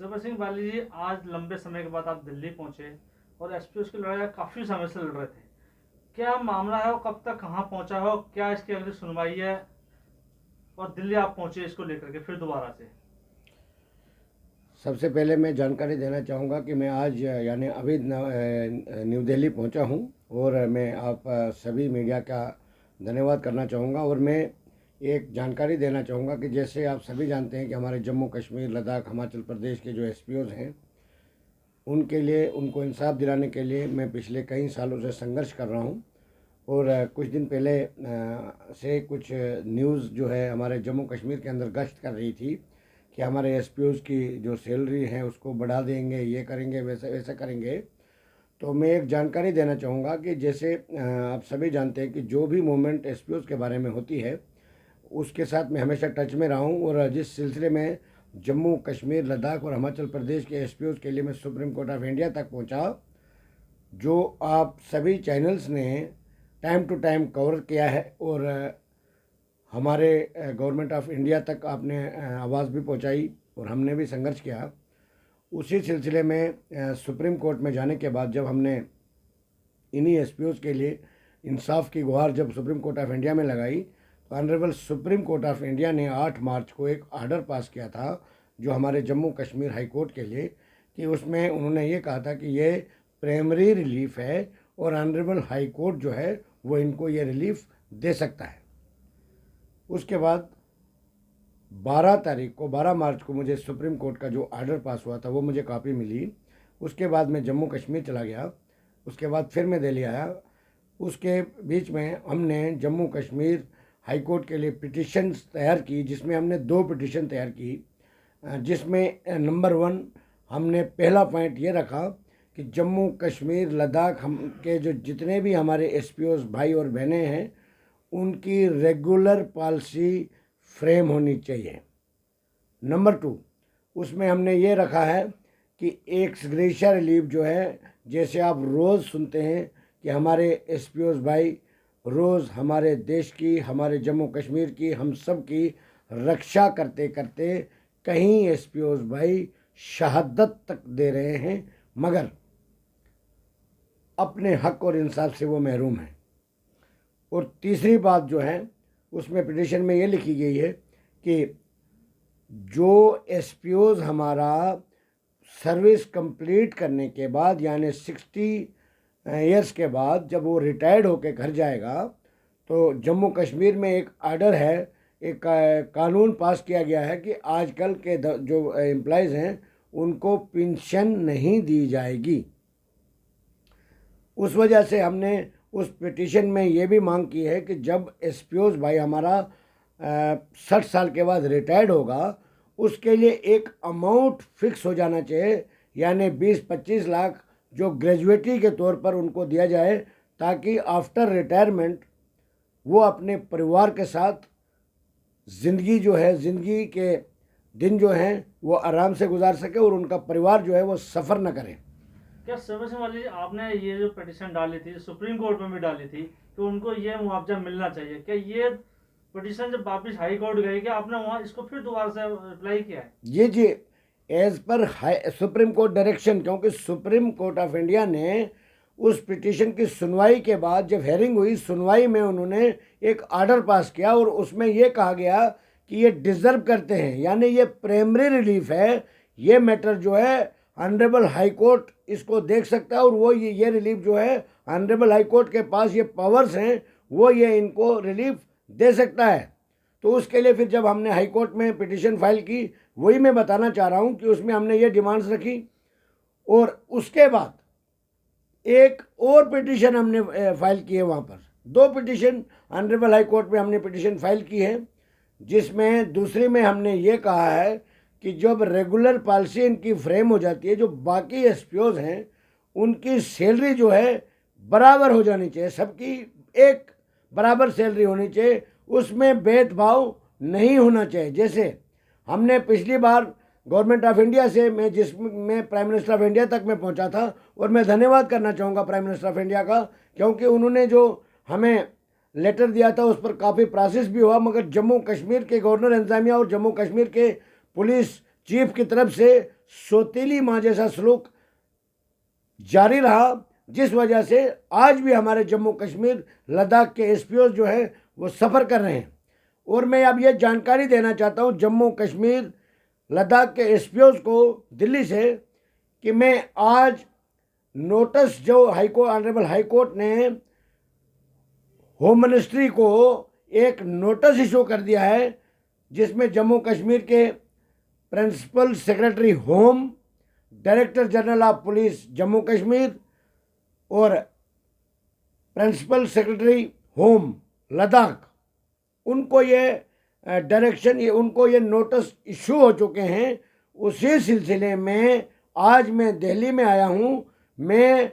Server Singh बाली जी, आज लंबे समय के बाद आप दिल्ली पहुंचे और एसपीओ की लड़ाई काफ़ी समय से लड़ रहे थे। क्या मामला है और कब तक कहां पहुंचा है और क्या इसकी अगली सुनवाई है? और दिल्ली आप पहुंचे इसको लेकर के फिर दोबारा से। सबसे पहले मैं जानकारी देना चाहूँगा कि मैं आज यानी अभी न्यू दिल्ली पहुँचा हूँ और मैं आप सभी मीडिया का धन्यवाद करना चाहूँगा। और मैं एक जानकारी देना चाहूँगा कि जैसे आप सभी जानते हैं कि हमारे जम्मू कश्मीर, लद्दाख, हिमाचल प्रदेश के जो एसपीओज़ हैं, उनके लिए उनको इंसाफ दिलाने के लिए मैं पिछले कई सालों से संघर्ष कर रहा हूँ। और कुछ दिन पहले से कुछ न्यूज़ जो है हमारे जम्मू कश्मीर के अंदर गश्त कर रही थी कि हमारे एसपीओज़ की जो सैलरी है उसको बढ़ा देंगे, ये करेंगे, वैसा वैसा करेंगे। तो मैं एक जानकारी देना चाहूँगा कि जैसे आप सभी जानते हैं कि जो भी मूवमेंट एसपीओज़ के बारे में होती है उसके साथ मैं हमेशा टच में रहा हूँ। और जिस सिलसिले में जम्मू कश्मीर, लद्दाख और हिमाचल प्रदेश के एसपीओज़ के लिए मैं सुप्रीम कोर्ट ऑफ इंडिया तक पहुँचा, जो आप सभी चैनल्स ने टाइम टू टाइम कवर किया है और हमारे गवर्नमेंट ऑफ इंडिया तक आपने आवाज़ भी पहुंचाई और हमने भी संघर्ष किया। उसी सिलसिले में सुप्रीम कोर्ट में जाने के बाद जब हमने इन्हीं एसपीओज़ के लिए इंसाफ की गुहार जब सुप्रीम कोर्ट ऑफ इंडिया में लगाई, तो honourable supreme Court of India ने 8 मार्च को एक आर्डर पास किया था जो हमारे जम्मू कश्मीर हाई कोर्ट के लिए, कि उसमें उन्होंने ये कहा था कि ये प्राइमरी रिलीफ है और ऑनरेबल हाई कोर्ट जो है वो इनको ये रिलीफ दे सकता है। उसके बाद 12 मार्च को मुझे सुप्रीम कोर्ट का जो आर्डर पास हुआ था वो मुझे कॉपी मिली। उसके बाद मैं जम्मू कश्मीर चला गया, उसके बाद फिर मैं दिल्ली आया। उसके बीच में हमने जम्मू कश्मीर हाई कोर्ट के लिए पिटिशन तैयार की, जिसमें हमने 2 पिटिशन तैयार की। जिसमें नंबर 1 हमने पहला पॉइंट ये रखा कि जम्मू कश्मीर, लद्दाख हम के जो जितने भी हमारे एसपीओज़ भाई और बहनें हैं उनकी रेगुलर पॉलिसी फ्रेम होनी चाहिए। नंबर 2 उसमें हमने ये रखा है कि एक ग्रेशिया रिलीफ जो है, जैसे आप रोज़ सुनते हैं कि हमारे एसपीओज़ भाई रोज़ हमारे देश की, हमारे जम्मू कश्मीर की, हम सब की रक्षा करते करते कहीं एसपीओज़ भाई शहादत तक दे रहे हैं, मगर अपने हक और इंसाफ से वो महरूम हैं। और तीसरी बात जो है उसमें पिटिशन में ये लिखी गई है कि जो एसपीओज़ हमारा सर्विस कंप्लीट करने के बाद यानी 60 ईयर्स के बाद जब वो रिटायर्ड होकर घर जाएगा, तो जम्मू कश्मीर में एक आर्डर है, एक कानून पास किया गया है कि आजकल के जो एम्प्लॉयज़ हैं उनको पेंशन नहीं दी जाएगी। उस वजह से हमने उस पिटिशन में ये भी मांग की है कि जब एसपीओज़ भाई हमारा 60 साल के बाद रिटायर्ड होगा, उसके लिए एक अमाउंट फिक्स हो जाना चाहिए, यानी 20-25 लाख जो ग्रेजुएटी के तौर पर उनको दिया जाए, ताकि आफ्टर रिटायरमेंट वो अपने परिवार के साथ ज़िंदगी जो है, ज़िंदगी के दिन जो हैं वो आराम से गुजार सके और उनका परिवार जो है वो सफ़र न करे। क्या सरवर सिंह बाली जी, आपने ये जो पिटिशन डाली थी सुप्रीम कोर्ट में भी डाली थी कि उनको ये मुआवजा मिलना चाहिए, क्या ये पिटिशन जब वापस हाई कोर्ट गई, क्या आपने वहाँ इसको फिर दोबारा से अप्लाई किया है? जी, as per Supreme Court direction, क्योंकि सुप्रीम कोर्ट ऑफ इंडिया ने उस पिटिशन की सुनवाई के बाद जब हेयरिंग हुई, सुनवाई में उन्होंने एक आर्डर पास किया और उसमें ये कहा गया कि ये डिज़र्व करते हैं, यानी ये प्राइमरी रिलीफ है। ये मैटर जो है ऑनरेबल हाई कोर्ट इसको देख सकता है और वो ये रिलीफ जो है ऑनरेबल हाई कोर्ट के पास ये पावर्स हैं, वो ये इनको रिलीफ दे सकता है। तो उसके लिए फिर जब हमने हाई कोर्ट में पिटिशन फाइल की, वही मैं बताना चाह रहा हूँ कि उसमें हमने ये डिमांड्स रखी। और उसके बाद एक और पिटिशन हमने फाइल की है, वहाँ पर 2 पिटिशन ऑनरेबल हाई कोर्ट में हमने पिटिशन फाइल की है, जिसमें दूसरी में हमने ये कहा है कि जब रेगुलर पॉलिसी इनकी फ्रेम हो जाती है, जो बाकी एसपीओज़ हैं उनकी सैलरी जो है बराबर हो जानी चाहिए, सबकी एक बराबर सैलरी होनी चाहिए, उसमें भेदभाव नहीं होना चाहिए। जैसे हमने पिछली बार गवर्नमेंट ऑफ इंडिया से जिसमें प्राइम मिनिस्टर ऑफ इंडिया तक मैं पहुंचा था, और मैं धन्यवाद करना चाहूँगा प्राइम मिनिस्टर ऑफ इंडिया का, क्योंकि उन्होंने जो हमें लेटर दिया था उस पर काफ़ी प्रोसेस भी हुआ, मगर जम्मू कश्मीर के गवर्नर इंतजामिया और जम्मू कश्मीर के पुलिस चीफ की तरफ से सौतीली माँ जैसा सलूक जारी रहा, जिस वजह से आज भी हमारे जम्मू कश्मीर लद्दाख के एसपीओ जो हैं वो सफ़र कर रहे हैं। और मैं अब ये जानकारी देना चाहता हूँ जम्मू कश्मीर लद्दाख के एसपीओ को दिल्ली से कि मैं आज नोटिस जो ऑनरेबल हाई कोर्ट ने होम मिनिस्ट्री को एक नोटिस इशू कर दिया है, जिसमें जम्मू कश्मीर के principal secretary home, director general of police Jammu Kashmir और प्रिंसिपल सेक्रेटरी होम लद्दाख, उनको ये डायरेक्शन, उनको ये नोटिस इशू हो चुके हैं। उसी सिलसिले में आज मैं दिल्ली में आया हूँ। मैं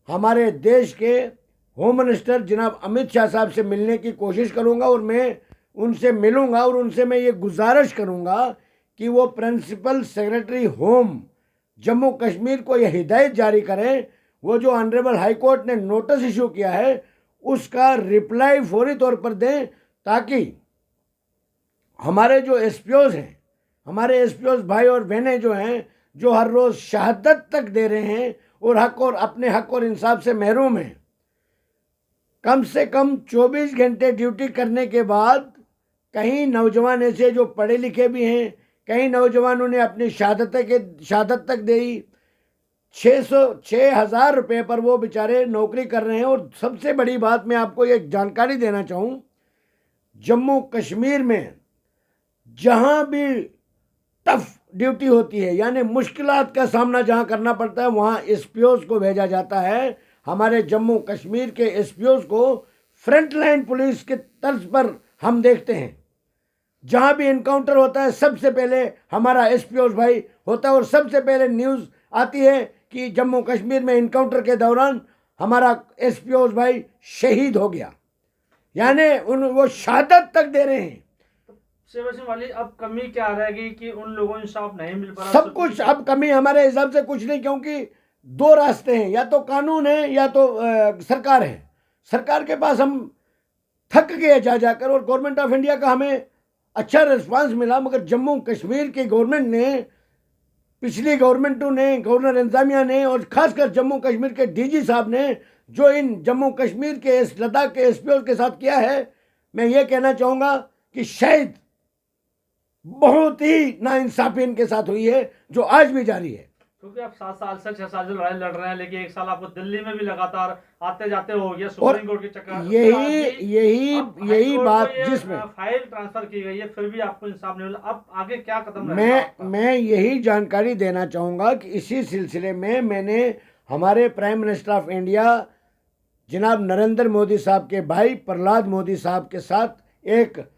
हमारे देश के होम मिनिस्टर जनाब अमित शाह साहब से मिलने की कोशिश करूँगा और मैं उनसे मिलूँगा और उनसे मैं ये गुजारिश करूँगा कि वो principal secretary home Jammu Kashmir को यह हिदायत जारी करें, वो जो ऑनरेबल हाई कोर्ट ने नोटिस इशू किया है उसका रिप्लाई फौरी तौर पर दें, ताकि हमारे जो एसपीओज हैं, हमारे एसपीओज भाई और बहनें जो हैं, जो हर रोज़ शहादत तक दे रहे हैं और अपने हक और इंसाफ से महरूम हैं, कम से कम 24 घंटे ड्यूटी करने के बाद कहीं नौजवान ऐसे जो पढ़े लिखे भी हैं, कई नौजवानों ने अपनी शहादत तक दी। 6,000 रुपये पर वो बेचारे नौकरी कर रहे हैं। और सबसे बड़ी बात मैं आपको एक जानकारी देना चाहूँ, जम्मू कश्मीर में जहाँ भी टफ ड्यूटी होती है, यानी मुश्किलात का सामना जहाँ करना पड़ता है, वहाँ एसपीओज को भेजा जाता है। हमारे जम्मू कश्मीर के एसपीओज को फ्रंट लाइन पुलिस के तर्ज पर हम देखते हैं। जहाँ भी इनकाउंटर होता है सबसे पहले हमारा एसपीओज भाई होता है और सबसे पहले न्यूज़ आती है कि जम्मू कश्मीर में इनकाउंटर के दौरान हमारा एसपीओज भाई शहीद हो गया, यानी वो शहादत तक दे रहे हैं। सेवा सिंह वाली, अब कमी क्या रहेगी कि उन लोगों को इंसाफ नहीं मिल पा रहा? सब कुछ अब कमी हमारे हिसाब से कुछ नहीं, क्योंकि दो रास्ते हैं, या तो कानून है या तो सरकार है। सरकार के पास हम थक गए जा जाकर, और गवर्नमेंट ऑफ इंडिया का हमें अच्छा रिस्पांस मिला, मगर जम्मू कश्मीर की गवर्नमेंट ने, पिछली गवर्नमेंटों ने, गवर्नर इंतजामिया ने और खासकर जम्मू कश्मीर के डीजी साहब ने जो इन जम्मू कश्मीर के लद्दाख के एसपीओ के साथ किया है, मैं ये कहना चाहूँगा कि शायद बहुत ही नाइंसाफी इनके साथ हुई है, जो आज भी जारी है। क्योंकि आप 7 साल से 6 साल से लड़ाई लड़ रहे हैं, लेकिन 1 साल आपको दिल्ली में भी लगातार आते जाते हो गया, सुप्रीम कोर्ट के चक्कर, यही बात जिसमें फाइल ट्रांसफर की गई है, फिर भी आपको इंसाफ नहीं मिला। अब आगे क्या कदम रहेगा? मैं यही जानकारी देना चाहूँगा कि इसी सिलसिले में मैंने हमारे प्राइम मिनिस्टर ऑफ इंडिया जनाब नरेंद्र मोदी साहब के भाई प्रहलाद मोदी साहब के साथ एक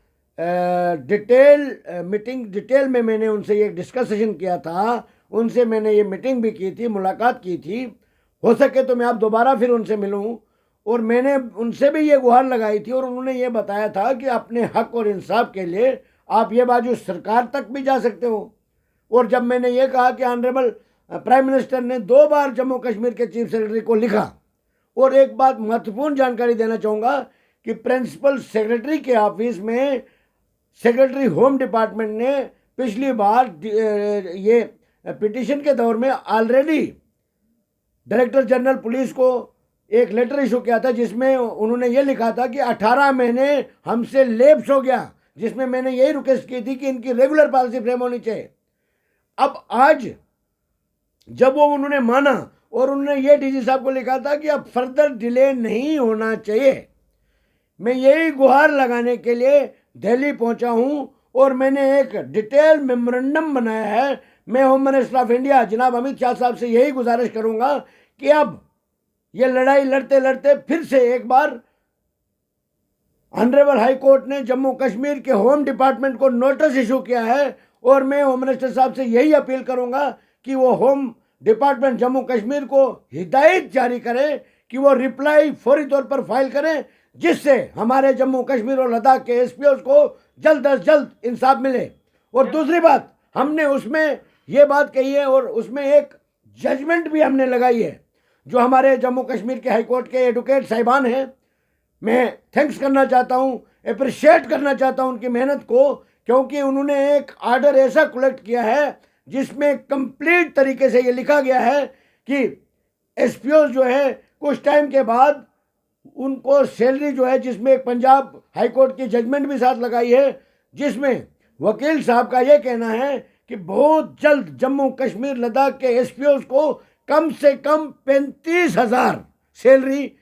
डिटेल में मैंने उनसे ये डिस्कशन किया था। उनसे मैंने ये मीटिंग भी की थी, मुलाकात की थी। हो सके तो मैं आप दोबारा फिर उनसे मिलूं, और मैंने उनसे भी ये गुहार लगाई थी और उन्होंने ये बताया था कि अपने हक और इंसाफ के लिए आप ये बाजू सरकार तक भी जा सकते हो। और जब मैंने ये कहा कि ऑनरेबल प्राइम मिनिस्टर ने 2 बार जम्मू कश्मीर के चीफ सेक्रेटरी को लिखा, और एक बात महत्वपूर्ण जानकारी देना चाहूँगा कि प्रिंसिपल सेक्रेटरी के ऑफिस में सेक्रेटरी होम डिपार्टमेंट ने पिछली बार ये पिटीशन के दौर में ऑलरेडी डायरेक्टर जनरल पुलिस को एक लेटर इशू किया था, जिसमें उन्होंने ये लिखा था कि 18 महीने हमसे लेप्स हो गया, जिसमें मैंने यही रिक्वेस्ट की थी कि इनकी रेगुलर पॉलिसी फ्रेम होनी चाहिए। अब आज जब वो उन्होंने माना और उन्होंने ये डीजी साहब को लिखा था कि अब फर्दर डिले नहीं होना चाहिए, मैं यही गुहार लगाने के लिए दिल्ली पहुंचा हूं और मैंने एक डिटेल मेमोरेंडम बनाया है। मैं होम मिनिस्टर ऑफ इंडिया जनाब अमित शाह साहब से यही गुजारिश करूंगा कि अब ये लड़ाई लड़ते लड़ते फिर से एक बार ऑनरेबल हाई कोर्ट ने जम्मू कश्मीर के होम डिपार्टमेंट को नोटिस इशू किया है, और मैं होम मिनिस्टर साहब से यही अपील करूंगा कि वो होम डिपार्टमेंट जम्मू कश्मीर को हिदायत जारी करे कि वो रिप्लाई फौरी तौर पर फाइल करें, जिससे हमारे जम्मू कश्मीर और लद्दाख के एसपीओ को जल्द अज जल्द इंसाफ मिले। और दूसरी बात, हमने उसमें ये बात कही है और उसमें एक जजमेंट भी हमने लगाई है, जो हमारे जम्मू कश्मीर के हाई कोर्ट के एडवोकेट साहिबान हैं, मैं थैंक्स करना चाहता हूँ, अप्रिशिएट करना चाहता हूँ उनकी मेहनत को, क्योंकि उन्होंने एक आर्डर ऐसा कलेक्ट किया है जिसमें कंप्लीट तरीके से ये लिखा गया है कि एसपीओ जो है कुछ टाइम के बाद उनको सैलरी जो है, जिसमें एक पंजाब हाई कोर्ट की जजमेंट भी साथ लगाई है, जिसमें वकील साहब का ये कहना है कि बहुत जल्द जम्मू कश्मीर लद्दाख के एसपीओ को कम से कम 35,000 सैलरी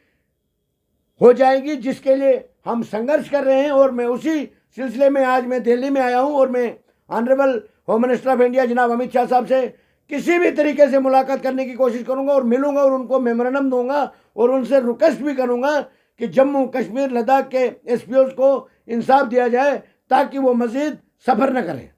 हो जाएगी, जिसके लिए हम संघर्ष कर रहे हैं। और मैं उसी सिलसिले में आज मैं दिल्ली में आया हूं और मैं honourable home minister of India जनाब अमित शाह साहब से किसी भी तरीके से मुलाकात करने की कोशिश करूंगा और मिलूंगा और उनको मेमोरेंडम दूंगा और उनसे रिक्वेस्ट भी करूंगा कि जम्मू कश्मीर लद्दाख के एसपीओ को इंसाफ दिया जाए ताकि वो मजीद सफ़र न करें।